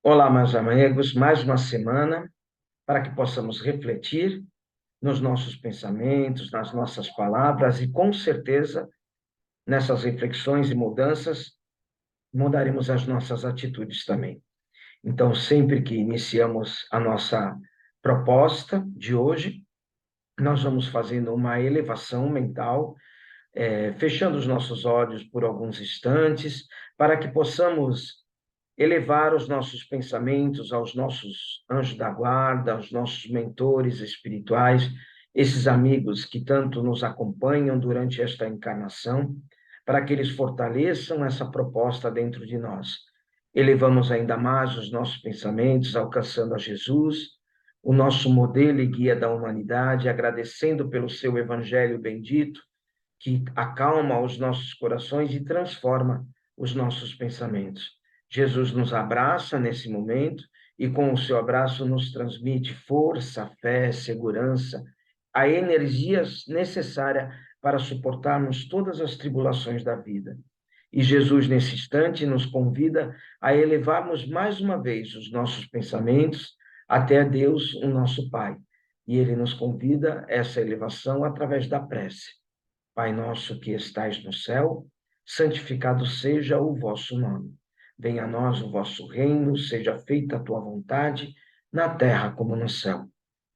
Olá, meus amigos, mais uma semana para que possamos refletir nos nossos pensamentos, nas nossas palavras e, com certeza, nessas reflexões e mudanças, mudaremos as nossas atitudes também. Então, sempre que iniciamos a nossa proposta de hoje, nós vamos fazendo uma elevação mental, fechando os nossos olhos por alguns instantes, para que possamos elevar os nossos pensamentos aos nossos anjos da guarda, aos nossos mentores espirituais, esses amigos que tanto nos acompanham durante esta encarnação, para que eles fortaleçam essa proposta dentro de nós. Elevamos ainda mais os nossos pensamentos, alcançando a Jesus, o nosso modelo e guia da humanidade, agradecendo pelo seu evangelho bendito, que acalma os nossos corações e transforma os nossos pensamentos. Jesus nos abraça nesse momento e, com o seu abraço, nos transmite força, fé, segurança, a energia necessária para suportarmos todas as tribulações da vida. E Jesus, nesse instante, nos convida a elevarmos mais uma vez os nossos pensamentos até Deus, o nosso Pai. E ele nos convida a essa elevação através da prece. Pai nosso que estais no céu, santificado seja o vosso nome. Venha a nós o vosso reino, seja feita a tua vontade, na terra como no céu.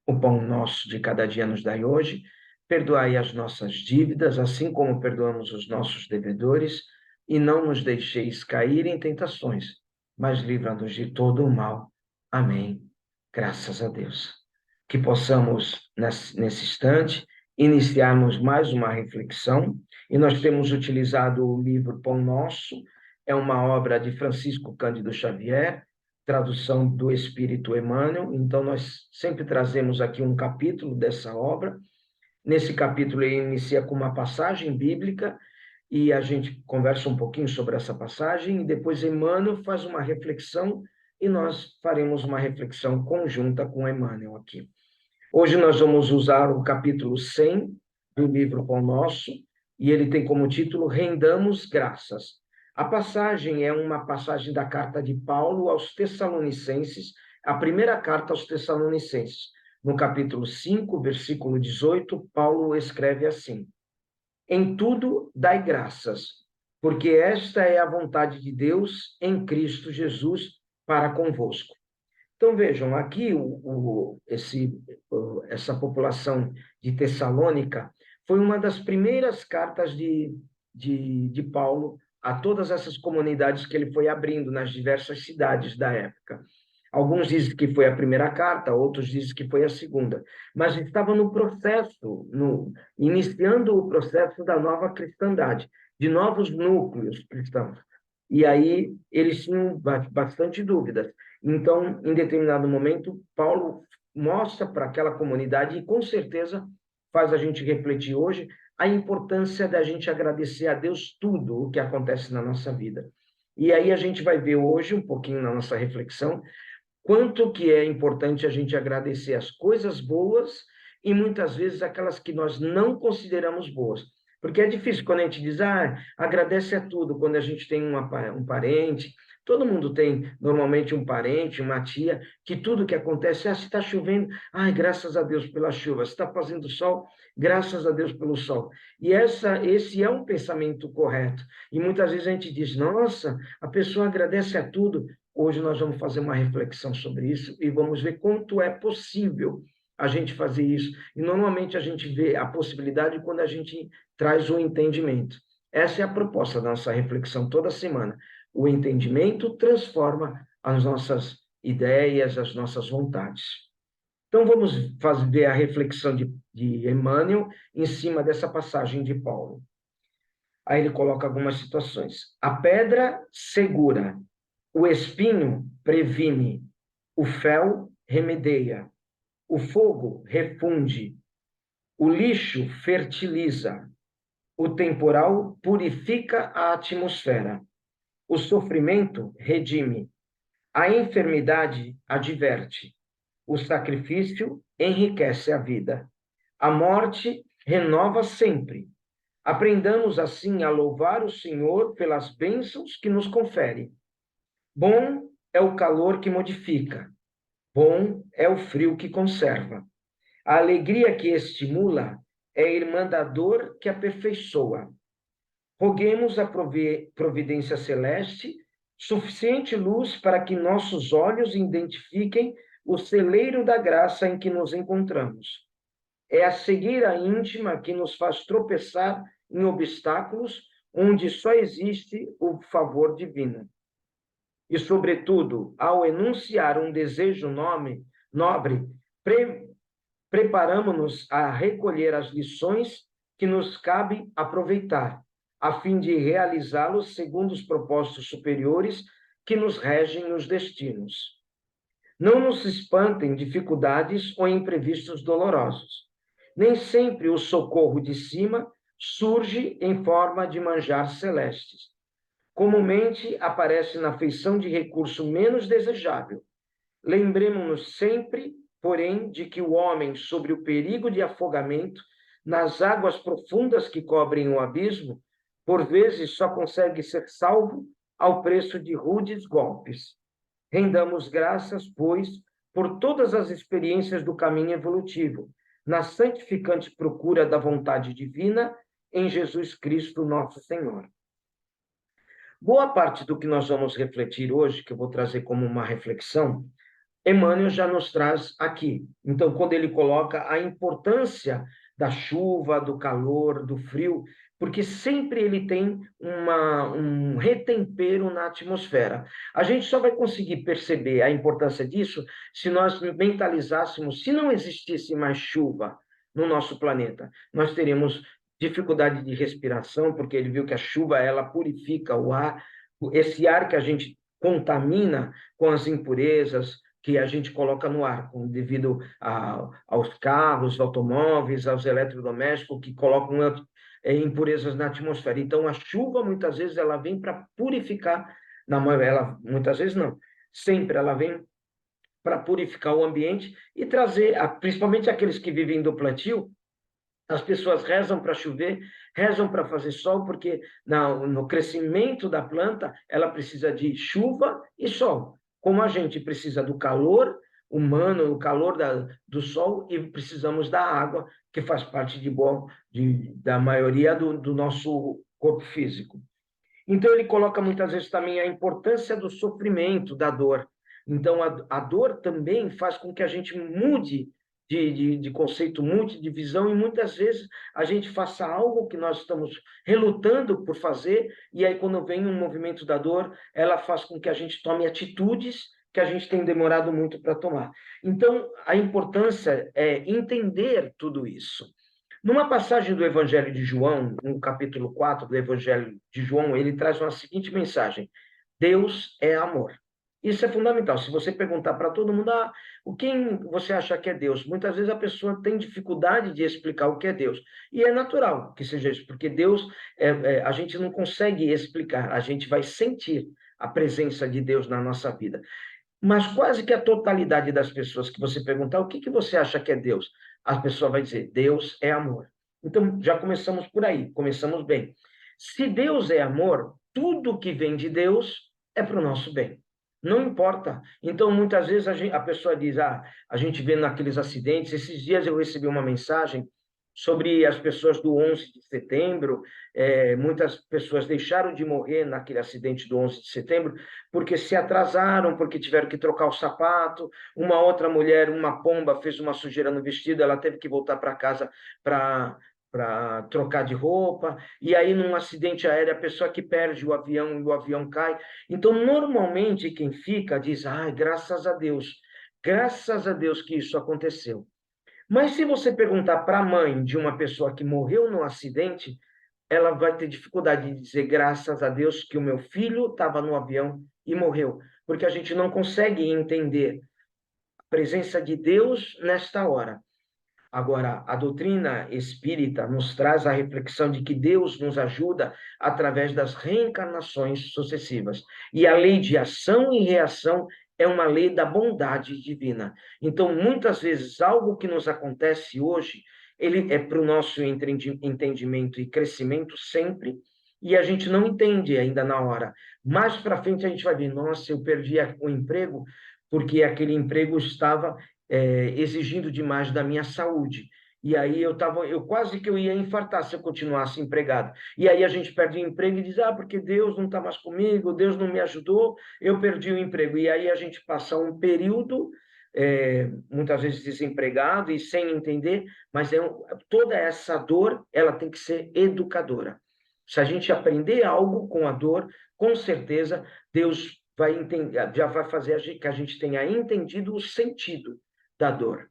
O pão nosso de cada dia nos dai hoje, perdoai as nossas dívidas, assim como perdoamos os nossos devedores, e não nos deixeis cair em tentações, mas livra-nos de todo o mal. Amém. Graças a Deus. Que possamos, nesse instante, iniciarmos mais uma reflexão, e nós temos utilizado o livro Pão Nosso, é uma obra de Francisco Cândido Xavier, tradução do Espírito Emmanuel. Então, nós sempre trazemos aqui um capítulo dessa obra. Nesse capítulo, ele inicia com uma passagem bíblica, e a gente conversa um pouquinho sobre essa passagem, e depois Emmanuel faz uma reflexão, e nós faremos uma reflexão conjunta com Emmanuel aqui. Hoje nós vamos usar o capítulo 100 do livro Pão Nosso, e ele tem como título Rendamos Graças. A passagem é uma passagem da carta de Paulo aos Tessalonicenses, a primeira carta aos Tessalonicenses. No capítulo 5, versículo 18, Paulo escreve assim: Em tudo dai graças, porque esta é a vontade de Deus em Cristo Jesus para convosco. Então, vejam, aqui essa população de Tessalônica foi uma das primeiras cartas de Paulo a todas essas comunidades que ele foi abrindo nas diversas cidades da época. Alguns dizem que foi a primeira carta, outros dizem que foi a segunda, mas estava no processo, iniciando o processo da nova cristandade, de novos núcleos cristãos. E aí eles tinham bastante dúvidas. Então, em determinado momento, Paulo mostra para aquela comunidade, e com certeza faz a gente refletir hoje, a importância da gente agradecer a Deus tudo o que acontece na nossa vida. E aí a gente vai ver hoje, um pouquinho na nossa reflexão, quanto que é importante a gente agradecer as coisas boas e muitas vezes aquelas que nós não consideramos boas. Porque é difícil quando a gente diz, agradece a tudo, quando a gente tem um parente, todo mundo tem normalmente um parente, uma tia, que tudo que acontece, se está chovendo, graças a Deus pela chuva, se está fazendo sol, graças a Deus pelo sol. E esse é um pensamento correto. E muitas vezes a gente diz, nossa, a pessoa agradece a tudo. Hoje nós vamos fazer uma reflexão sobre isso e vamos ver quanto é possível a gente fazer isso. E normalmente a gente vê a possibilidade quando a gente traz o entendimento. Essa é a proposta da nossa reflexão toda semana. O entendimento transforma as nossas ideias, as nossas vontades. Então vamos ver a reflexão de Emmanuel em cima dessa passagem de Paulo. Aí ele coloca algumas situações. A pedra segura, o espinho previne, o fel remedeia, o fogo refunde, o lixo fertiliza, o temporal purifica a atmosfera, o sofrimento redime, a enfermidade adverte, o sacrifício enriquece a vida, a morte renova sempre. Aprendamos assim a louvar o Senhor pelas bênçãos que nos confere. Bom é o calor que modifica, bom é o frio que conserva. A alegria que estimula é a irmã da dor que aperfeiçoa. Roguemos a providência celeste suficiente luz para que nossos olhos identifiquem o celeiro da graça em que nos encontramos. É a cegueira íntima que nos faz tropeçar em obstáculos onde só existe o favor divino. E, sobretudo, ao enunciar um desejo nobre, preparamos-nos a recolher as lições que nos cabe aproveitar, a fim de realizá-los segundo os propósitos superiores que nos regem os destinos. Não nos espantem dificuldades ou imprevistos dolorosos. Nem sempre o socorro de cima surge em forma de manjar celestes. Comumente aparece na feição de recurso menos desejável. Lembremos-nos sempre, porém, de que o homem, sobre o perigo de afogamento, nas águas profundas que cobrem o abismo, por vezes só consegue ser salvo ao preço de rudes golpes. Rendamos graças, pois, por todas as experiências do caminho evolutivo, na santificante procura da vontade divina em Jesus Cristo, nosso Senhor. Boa parte do que nós vamos refletir hoje, que eu vou trazer como uma reflexão, Emmanuel já nos traz aqui. Então, quando ele coloca a importância da chuva, do calor, do frio, porque sempre ele tem um retempero na atmosfera. A gente só vai conseguir perceber a importância disso se nós mentalizássemos, se não existisse mais chuva no nosso planeta, nós teríamos dificuldade de respiração, porque ele viu que a chuva, ela purifica o ar, esse ar que a gente contamina com as impurezas, que a gente coloca no ar, devido aos carros, automóveis, aos eletrodomésticos, que colocam impurezas na atmosfera. Então, a chuva, muitas vezes, ela vem para purificar, muitas vezes não, sempre ela vem para purificar o ambiente e trazer, principalmente aqueles que vivem do plantio, as pessoas rezam para chover, rezam para fazer sol, porque no crescimento da planta, ela precisa de chuva e sol. Como a gente precisa do calor humano, o calor do sol, e precisamos da água, que faz parte da maioria do nosso corpo físico. Então, ele coloca muitas vezes também a importância do sofrimento, da dor. Então, a dor também faz com que a gente mude de conceito, mude de visão, e muitas vezes a gente faça algo que nós estamos relutando por fazer, e aí, quando vem um movimento da dor, ela faz com que a gente tome atitudes que a gente tem demorado muito para tomar. Então, a importância é entender tudo isso. Numa passagem do Evangelho de João, no capítulo 4 do Evangelho de João, ele traz uma seguinte mensagem: Deus é amor. Isso é fundamental. Se você perguntar para todo mundo, quem você acha que é Deus? Muitas vezes a pessoa tem dificuldade de explicar o que é Deus. E é natural que seja isso, porque Deus, a gente não consegue explicar, a gente vai sentir a presença de Deus na nossa vida. Mas quase que a totalidade das pessoas que você perguntar, o que você acha que é Deus? A pessoa vai dizer, Deus é amor. Então, já começamos por aí, começamos bem. Se Deus é amor, tudo que vem de Deus é para o nosso bem. Não importa. Então, muitas vezes a pessoa diz, a gente vê naqueles acidentes. Esses dias eu recebi uma mensagem sobre as pessoas do 11 de setembro. Muitas pessoas deixaram de morrer naquele acidente do 11 de setembro porque se atrasaram, porque tiveram que trocar o sapato. Uma outra mulher, uma pomba, fez uma sujeira no vestido, ela teve que voltar para casa para trocar de roupa, e aí num acidente aéreo, a pessoa que perde o avião e o avião cai. Então, normalmente, quem fica diz, graças a Deus que isso aconteceu. Mas se você perguntar para a mãe de uma pessoa que morreu no acidente, ela vai ter dificuldade de dizer graças a Deus que o meu filho estava no avião e morreu, porque a gente não consegue entender a presença de Deus nesta hora. Agora, a doutrina espírita nos traz a reflexão de que Deus nos ajuda através das reencarnações sucessivas. E a lei de ação e reação é uma lei da bondade divina. Então, muitas vezes, algo que nos acontece hoje, ele é para o nosso entendimento e crescimento sempre, e a gente não entende ainda na hora. Mais para frente a gente vai ver, nossa, eu perdi o emprego porque aquele emprego estava exigindo demais da minha saúde. E aí eu quase que eu ia infartar se eu continuasse empregado. E aí a gente perde o emprego e diz, porque Deus não está mais comigo, Deus não me ajudou, eu perdi o emprego. E aí a gente passa um período, muitas vezes desempregado e sem entender, mas toda essa dor, ela tem que ser educadora. Se a gente aprender algo com a dor, com certeza Deus vai entender, já vai fazer que a gente tenha entendido o sentido da dor.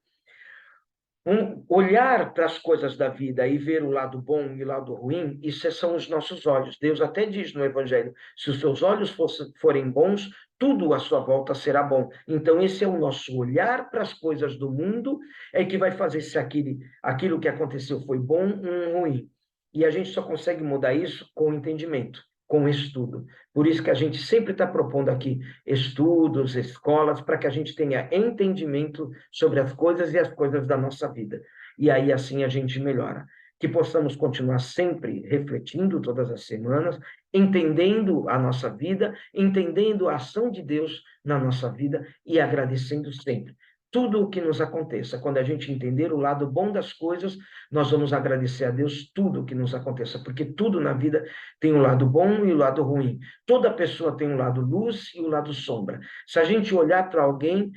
Olhar para as coisas da vida e ver o lado bom e o lado ruim, isso são os nossos olhos. Deus até diz no Evangelho, se os seus olhos forem bons, tudo à sua volta será bom. Então, esse é o nosso olhar para as coisas do mundo, é que vai fazer se aquilo que aconteceu foi bom ou ruim. E a gente só consegue mudar isso com entendimento, com estudo. Por isso que a gente sempre está propondo aqui estudos, escolas, para que a gente tenha entendimento sobre as coisas e as coisas da nossa vida. E aí, assim, a gente melhora. Que possamos continuar sempre refletindo todas as semanas, entendendo a nossa vida, entendendo a ação de Deus na nossa vida e agradecendo sempre. Tudo o que nos aconteça, quando a gente entender o lado bom das coisas, nós vamos agradecer a Deus tudo o que nos aconteça, porque tudo na vida tem o lado bom e o lado ruim. Toda pessoa tem um lado luz e um lado sombra. Se a gente olhar para alguém,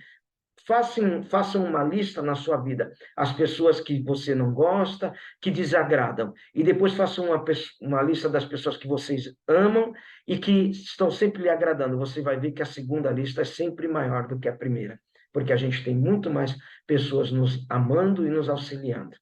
façam uma lista na sua vida, as pessoas que você não gosta, que desagradam, e depois façam uma lista das pessoas que vocês amam e que estão sempre lhe agradando. Você vai ver que a segunda lista é sempre maior do que a primeira, porque a gente tem muito mais pessoas nos amando e nos auxiliando.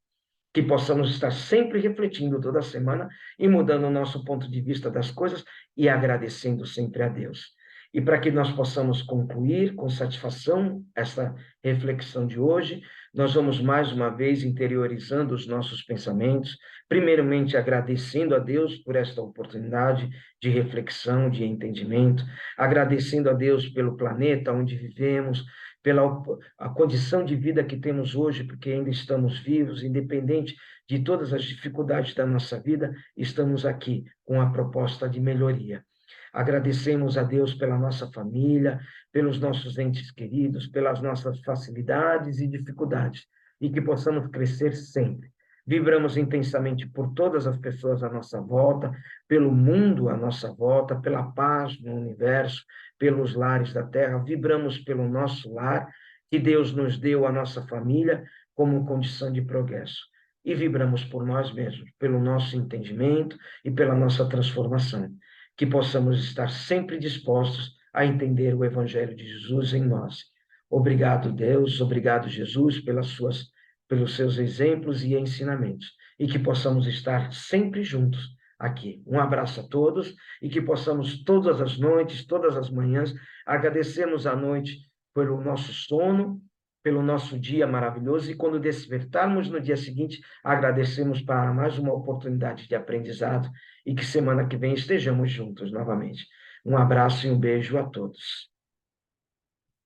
Que possamos estar sempre refletindo toda semana e mudando o nosso ponto de vista das coisas e agradecendo sempre a Deus. E para que nós possamos concluir com satisfação essa reflexão de hoje, nós vamos mais uma vez interiorizando os nossos pensamentos, primeiramente agradecendo a Deus por esta oportunidade de reflexão, de entendimento, agradecendo a Deus pelo planeta onde vivemos, pela a condição de vida que temos hoje, porque ainda estamos vivos, independente de todas as dificuldades da nossa vida, estamos aqui com a proposta de melhoria. Agradecemos a Deus pela nossa família, pelos nossos entes queridos, pelas nossas facilidades e dificuldades, e que possamos crescer sempre. Vibramos intensamente por todas as pessoas à nossa volta, pelo mundo à nossa volta, pela paz no universo, pelos lares da terra, vibramos pelo nosso lar, que Deus nos deu a nossa família como condição de progresso. E vibramos por nós mesmos, pelo nosso entendimento e pela nossa transformação. Que possamos estar sempre dispostos a entender o Evangelho de Jesus em nós. Obrigado, Deus, obrigado, Jesus, pelos seus exemplos e ensinamentos. E que possamos estar sempre juntos aqui. Um abraço a todos e que possamos todas as noites, todas as manhãs, agradecermos à noite pelo nosso sono, pelo nosso dia maravilhoso e quando despertarmos no dia seguinte, agradecemos para mais uma oportunidade de aprendizado e que semana que vem estejamos juntos novamente. Um abraço e um beijo a todos.